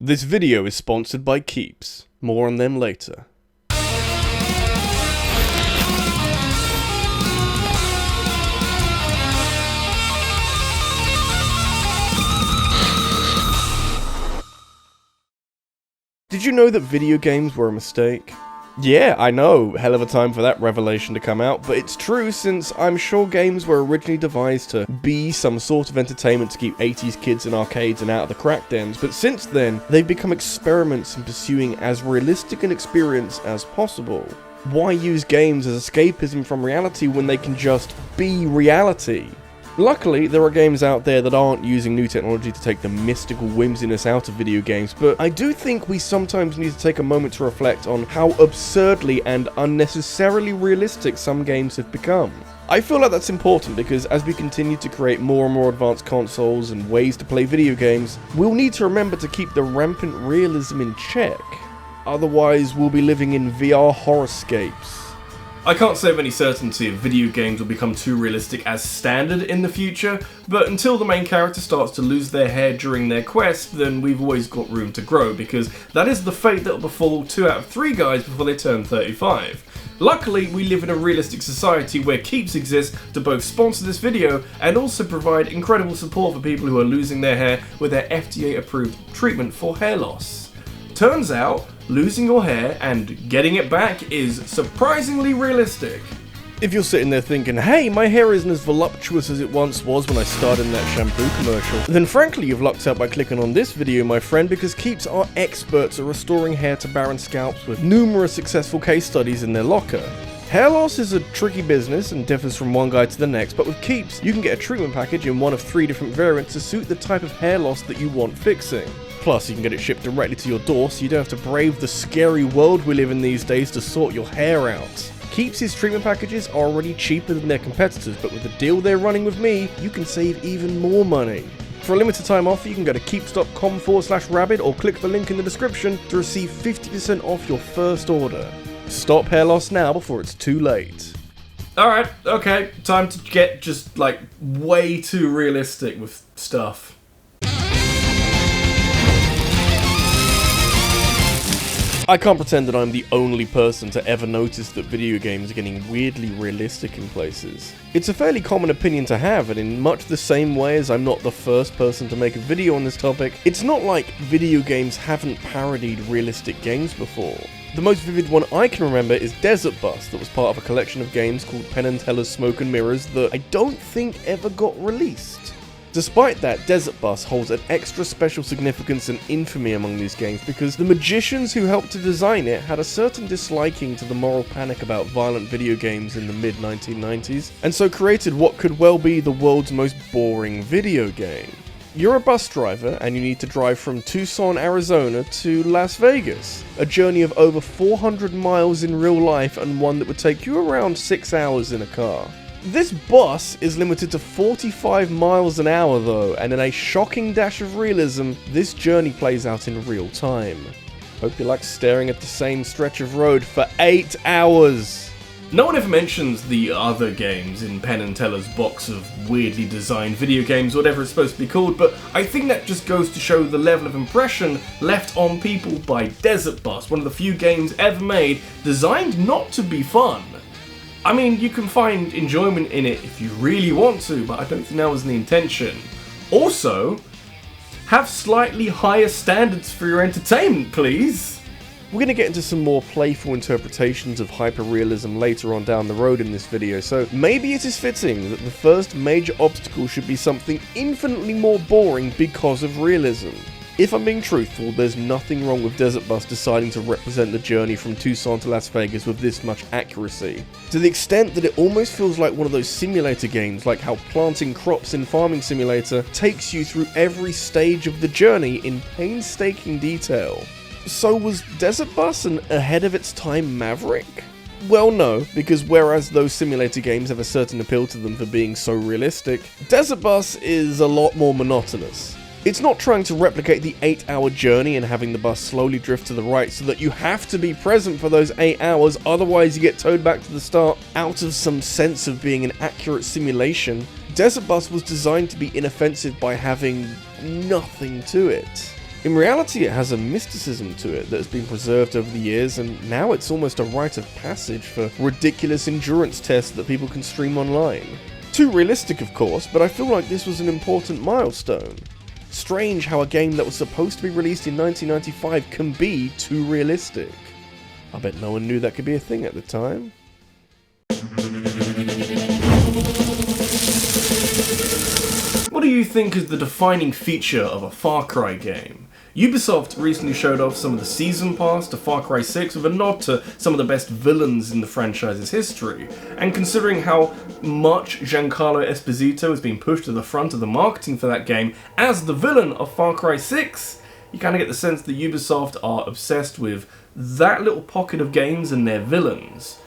This video is sponsored by Keeps. More on them later. Did you know that video games were a mistake? Yeah, I know, hell of a time for that revelation to come out, but it's true since I'm sure games were originally devised to be some sort of entertainment to keep 80s kids in arcades and out of the crack dens, but since then, they've become experiments in pursuing as realistic an experience as possible. Why use games as escapism from reality when they can just be reality? Luckily, there are games out there that aren't using new technology to take the mystical whimsiness out of video games, but I do think we sometimes need to take a moment to reflect on how absurdly and unnecessarily realistic some games have become. I feel like that's important because as we continue to create more and more advanced consoles and ways to play video games, we'll need to remember to keep the rampant realism in check. Otherwise, we'll be living in VR horrorscapes. I can't say with any certainty if video games will become too realistic as standard in the future, but until the main character starts to lose their hair during their quest, then we've always got room to grow, because that is the fate that will befall 2 out of 3 guys before they turn 35. Luckily, we live in a realistic society where Keeps exists to both sponsor this video and also provide incredible support for people who are losing their hair with their FDA-approved treatment for hair loss. Turns out, losing your hair and getting it back is surprisingly realistic. If you're sitting there thinking, hey, my hair isn't as voluptuous as it once was when I started in that shampoo commercial, then frankly you've lucked out by clicking on this video, my friend, because Keeps are experts at restoring hair to barren scalps with numerous successful case studies in their locker. Hair loss is a tricky business and differs from one guy to the next, but with Keeps, you can get a treatment package in one of 3 different variants to suit the type of hair loss that you want fixing. Plus, you can get it shipped directly to your door, so you don't have to brave the scary world we live in these days to sort your hair out. Keeps' treatment packages are already cheaper than their competitors, but with the deal they're running with me, you can save even more money. For a limited time offer, you can go to keeps.com/rabbid or click the link in the description to receive 50% off your first order. Stop hair loss now before it's too late. Alright, okay, time to get just like way too realistic with stuff. I can't pretend that I'm the only person to ever notice that video games are getting weirdly realistic in places. It's a fairly common opinion to have, and in much the same way as I'm not the first person to make a video on this topic, it's not like video games haven't parodied realistic games before. The most vivid one I can remember is Desert Bus, that was part of a collection of games called Penn and Teller's Smoke and Mirrors that I don't think ever got released. Despite that, Desert Bus holds an extra special significance and infamy among these games because the magicians who helped to design it had a certain disliking to the moral panic about violent video games in the mid-1990s, and so created what could well be the world's most boring video game. You're a bus driver and you need to drive from Tucson, Arizona to Las Vegas, a journey of over 400 miles in real life and one that would take you around 6 hours in a car. This bus is limited to 45 miles an hour though, and in a shocking dash of realism, this journey plays out in real time. Hope you like staring at the same stretch of road for 8 hours! No one ever mentions the other games in Penn and Teller's box of weirdly designed video games, whatever it's supposed to be called, but I think that just goes to show the level of impression left on people by Desert Bus, one of the few games ever made designed not to be fun. I mean, you can find enjoyment in it if you really want to, but I don't think that was the intention. Also, have slightly higher standards for your entertainment, please. We're going to get into some more playful interpretations of hyperrealism later on down the road in this video, so maybe it is fitting that the first major obstacle should be something infinitely more boring because of realism. If I'm being truthful, there's nothing wrong with Desert Bus deciding to represent the journey from Tucson to Las Vegas with this much accuracy. To the extent that it almost feels like one of those simulator games, like how planting crops in Farming Simulator takes you through every stage of the journey in painstaking detail. So was Desert Bus an ahead of its time maverick? Well, no, because whereas those simulator games have a certain appeal to them for being so realistic, Desert Bus is a lot more monotonous. It's not trying to replicate the 8-hour journey and having the bus slowly drift to the right so that you have to be present for those 8 hours, otherwise you get towed back to the start out of some sense of being an accurate simulation. Desert Bus was designed to be inoffensive by having nothing to it. In reality, it has a mysticism to it that has been preserved over the years, and now it's almost a rite of passage for ridiculous endurance tests that people can stream online. Too realistic, of course, but I feel like this was an important milestone. Strange how a game that was supposed to be released in 1995 can be too realistic. I bet no one knew that could be a thing at the time. What do you think is the defining feature of a Far Cry game? Ubisoft recently showed off some of the Season Pass to Far Cry 6 with a nod to some of the best villains in the franchise's history, and considering how much Giancarlo Esposito has been pushed to the front of the marketing for that game as the villain of Far Cry 6, you kind of get the sense that Ubisoft are obsessed with that little pocket of games and their villains.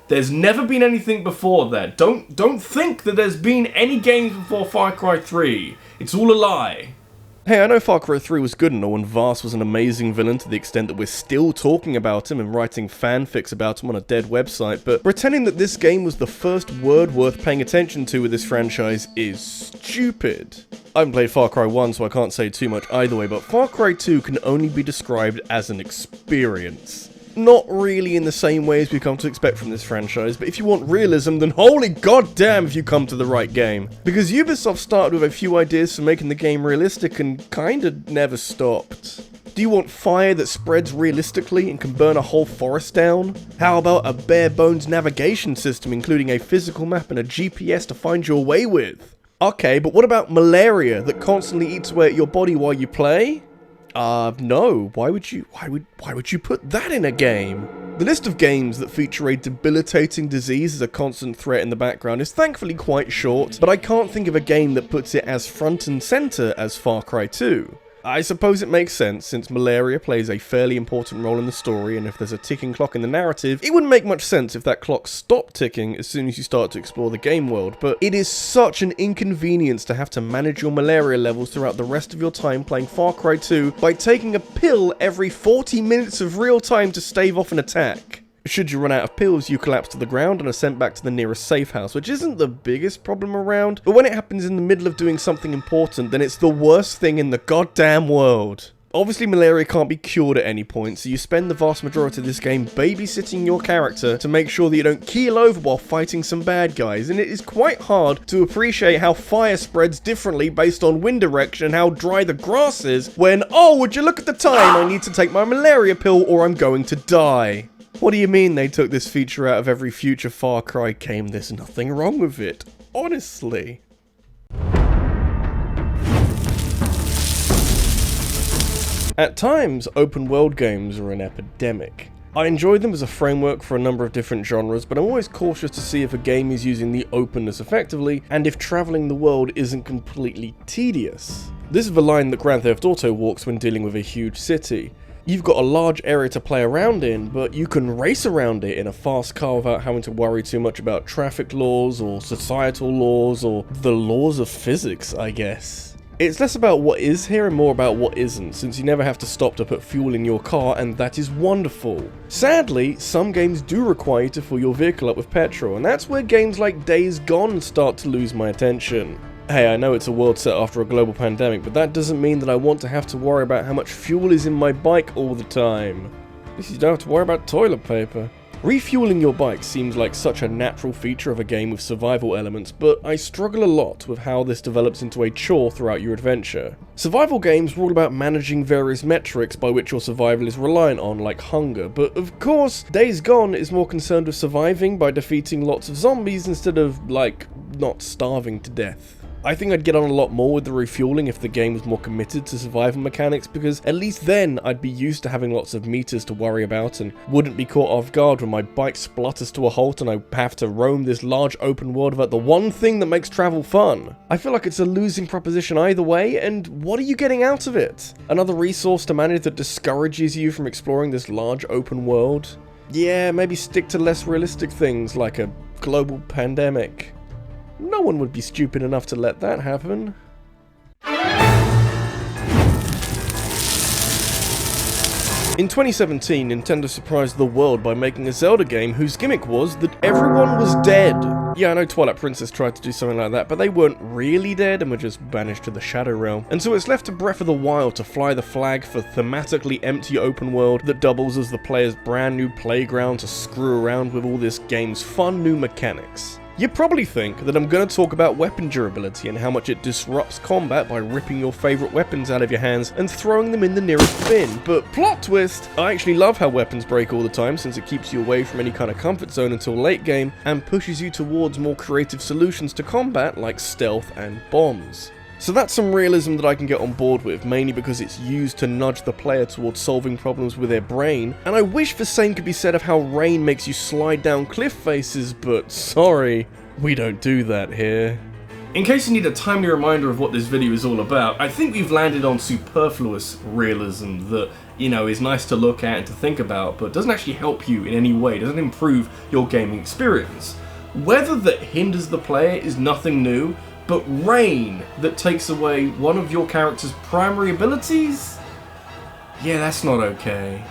There's never been anything before that. Don't think that there's been any games before Far Cry 3. It's all a lie. Hey, I know Far Cry 3 was good and all, and Vaas was an amazing villain to the extent that we're still talking about him and writing fanfics about him on a dead website, but pretending that this game was the first word worth paying attention to with this franchise is stupid. I haven't played Far Cry 1, so I can't say too much either way, but Far Cry 2 can only be described as an experience. Not really in the same way as we've come to expect from this franchise, but if you want realism, then holy goddamn if you come to the right game. Because Ubisoft started with a few ideas for making the game realistic and kinda never stopped. Do you want fire that spreads realistically and can burn a whole forest down? How about a bare bones navigation system including a physical map and a GPS to find your way with? Okay, but what about malaria that constantly eats away at your body while you play? No. Why would you put that in a game? The list of games that feature a debilitating disease as a constant threat in the background is thankfully quite short, but I can't think of a game that puts it as front and center as Far Cry 2. I suppose it makes sense, since malaria plays a fairly important role in the story, and if there's a ticking clock in the narrative, it wouldn't make much sense if that clock stopped ticking as soon as you start to explore the game world, but it is such an inconvenience to have to manage your malaria levels throughout the rest of your time playing Far Cry 2 by taking a pill every 40 minutes of real time to stave off an attack. Should you run out of pills, you collapse to the ground and are sent back to the nearest safe house, which isn't the biggest problem around, but when it happens in the middle of doing something important, then it's the worst thing in the goddamn world. Obviously malaria can't be cured at any point, so you spend the vast majority of this game babysitting your character to make sure that you don't keel over while fighting some bad guys, and it is quite hard to appreciate how fire spreads differently based on wind direction and how dry the grass is when, oh, would you look at the time, I need to take my malaria pill or I'm going to die. What do you mean they took this feature out of every future Far Cry game? There's nothing wrong with it, honestly. At times, open world games are an epidemic. I enjoy them as a framework for a number of different genres, but I'm always cautious to see if a game is using the openness effectively, and if travelling the world isn't completely tedious. This is the line that Grand Theft Auto walks when dealing with a huge city. You've got a large area to play around in, but you can race around it in a fast car without having to worry too much about traffic laws or societal laws or the laws of physics, I guess. It's less about what is here and more about what isn't, since you never have to stop to put fuel in your car, and that is wonderful. Sadly, some games do require you to fill your vehicle up with petrol, and that's where games like Days Gone start to lose my attention. Hey, I know it's a world set after a global pandemic, but that doesn't mean that I want to have to worry about how much fuel is in my bike all the time. At least you don't have to worry about toilet paper. Refueling your bike seems like such a natural feature of a game with survival elements, but I struggle a lot with how this develops into a chore throughout your adventure. Survival games are all about managing various metrics by which your survival is reliant on, like hunger, but of course, Days Gone is more concerned with surviving by defeating lots of zombies instead of, like, not starving to death. I think I'd get on a lot more with the refueling if the game was more committed to survival mechanics, because at least then I'd be used to having lots of meters to worry about and wouldn't be caught off guard when my bike splutters to a halt and I have to roam this large open world about the one thing that makes travel fun. I feel like it's a losing proposition either way, and what are you getting out of it? Another resource to manage that discourages you from exploring this large open world? Yeah, maybe stick to less realistic things like a global pandemic. No one would be stupid enough to let that happen. In 2017, Nintendo surprised the world by making a Zelda game whose gimmick was that everyone was dead. Yeah, I know Twilight Princess tried to do something like that, but they weren't really dead and were just banished to the Shadow Realm. And so it's left to Breath of the Wild to fly the flag for thematically empty open world that doubles as the player's brand new playground to screw around with all this game's fun new mechanics. You probably think that I'm going to talk about weapon durability and how much it disrupts combat by ripping your favourite weapons out of your hands and throwing them in the nearest bin, but plot twist! I actually love how weapons break all the time, since it keeps you away from any kind of comfort zone until late game and pushes you towards more creative solutions to combat like stealth and bombs. So that's some realism that I can get on board with, mainly because it's used to nudge the player towards solving problems with their brain, and I wish the same could be said of how rain makes you slide down cliff faces, but sorry, we don't do that here. In case you need a timely reminder of what this video is all about, I think we've landed on superfluous realism that, you know, is nice to look at and to think about, but doesn't actually help you in any way, doesn't improve your gaming experience. Weather that hinders the player is nothing new, but rain that takes away one of your character's primary abilities? Yeah, that's not okay.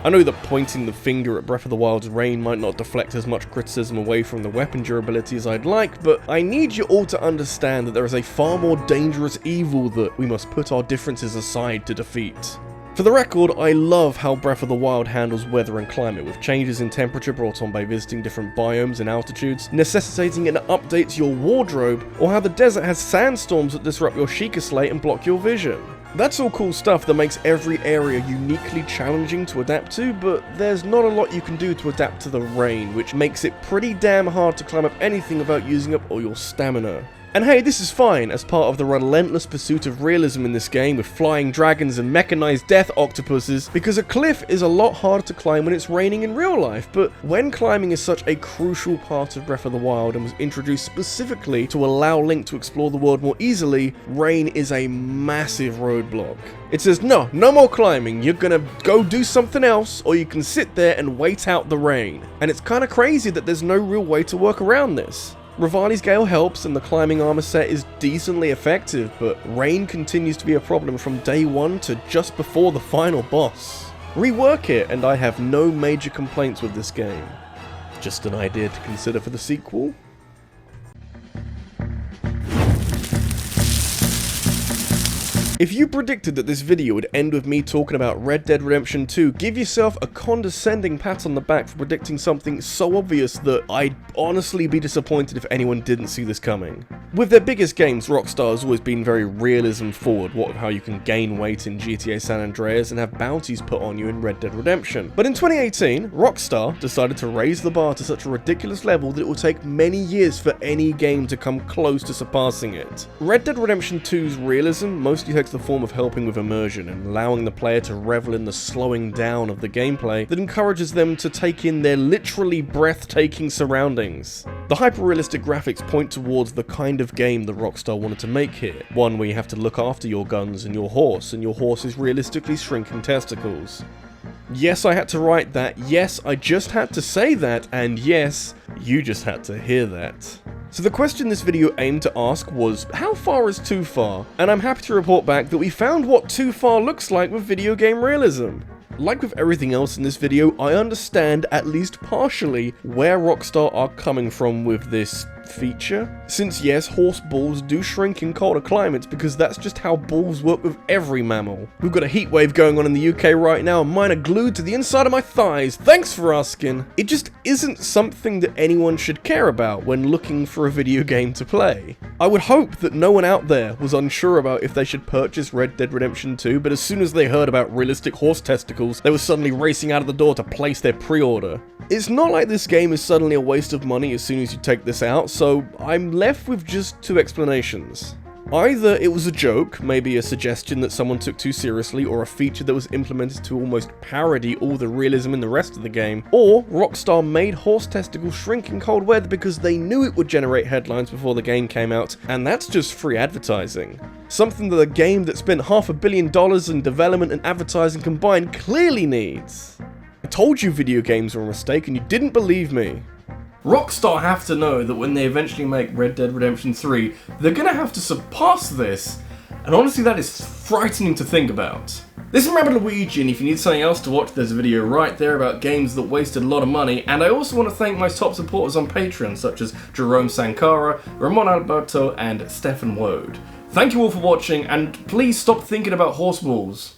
I know that pointing the finger at Breath of the Wild's rain might not deflect as much criticism away from the weapon durability as I'd like, but I need you all to understand that there is a far more dangerous evil that we must put our differences aside to defeat. For the record, I love how Breath of the Wild handles weather and climate, with changes in temperature brought on by visiting different biomes and altitudes, necessitating an update to your wardrobe, or how the desert has sandstorms that disrupt your Sheikah slate and block your vision. That's all cool stuff that makes every area uniquely challenging to adapt to, but there's not a lot you can do to adapt to the rain, which makes it pretty damn hard to climb up anything without using up all your stamina. And hey, this is fine as part of the relentless pursuit of realism in this game with flying dragons and mechanized death octopuses, because a cliff is a lot harder to climb when it's raining in real life, but when climbing is such a crucial part of Breath of the Wild and was introduced specifically to allow Link to explore the world more easily, rain is a massive roadblock. It says, no more climbing, you're gonna go do something else, or you can sit there and wait out the rain. And it's kinda crazy that there's no real way to work around this. Revani's Gale helps and the climbing armor set is decently effective, but rain continues to be a problem from day one to just before the final boss. Rework it and I have no major complaints with this game. Just an idea to consider for the sequel. If you predicted that this video would end with me talking about Red Dead Redemption 2, give yourself a condescending pat on the back for predicting something so obvious that I'd honestly be disappointed if anyone didn't see this coming. With their biggest games, Rockstar has always been very realism forward, what with how you can gain weight in GTA San Andreas and have bounties put on you in Red Dead Redemption. But in 2018, Rockstar decided to raise the bar to such a ridiculous level that it will take many years for any game to come close to surpassing it. Red Dead Redemption 2's realism mostly takes the form of helping with immersion and allowing the player to revel in the slowing down of the gameplay that encourages them to take in their literally breathtaking surroundings. The hyper-realistic graphics point towards the kind of game that Rockstar wanted to make here, one where you have to look after your guns and your horse's realistically shrinking testicles. Yes, I had to write that, yes, I just had to say that, and yes, you just had to hear that. So the question this video aimed to ask was, how far is too far? And I'm happy to report back that we found what too far looks like with video game realism. Like with everything else in this video, I understand, at least partially, where Rockstar are coming from with this feature. Since yes, horse balls do shrink in colder climates because that's just how balls work with every mammal. We've got a heat wave going on in the UK right now and mine are glued to the inside of my thighs, thanks for asking. It just isn't something that anyone should care about when looking for a video game to play. I would hope that no one out there was unsure about if they should purchase Red Dead Redemption 2, but as soon as they heard about realistic horse testicles, they were suddenly racing out of the door to place their pre-order. It's not like this game is suddenly a waste of money as soon as you take this out, so I'm left with just two explanations. Either it was a joke, maybe a suggestion that someone took too seriously, or a feature that was implemented to almost parody all the realism in the rest of the game, or Rockstar made horse testicles shrink in cold weather because they knew it would generate headlines before the game came out, and that's just free advertising. Something that a game that spent $500 million in development and advertising combined clearly needs. I told you video games were a mistake and you didn't believe me. Rockstar have to know that when they eventually make Red Dead Redemption 3, they're gonna have to surpass this, and honestly that is frightening to think about. This is RabbidLuigi, and if you need something else to watch, there's a video right there about games that wasted a lot of money, and I also want to thank my top supporters on Patreon, such as Jerome Sankara, Ramon Alberto, and Stefan Wode. Thank you all for watching, and please stop thinking about horse balls.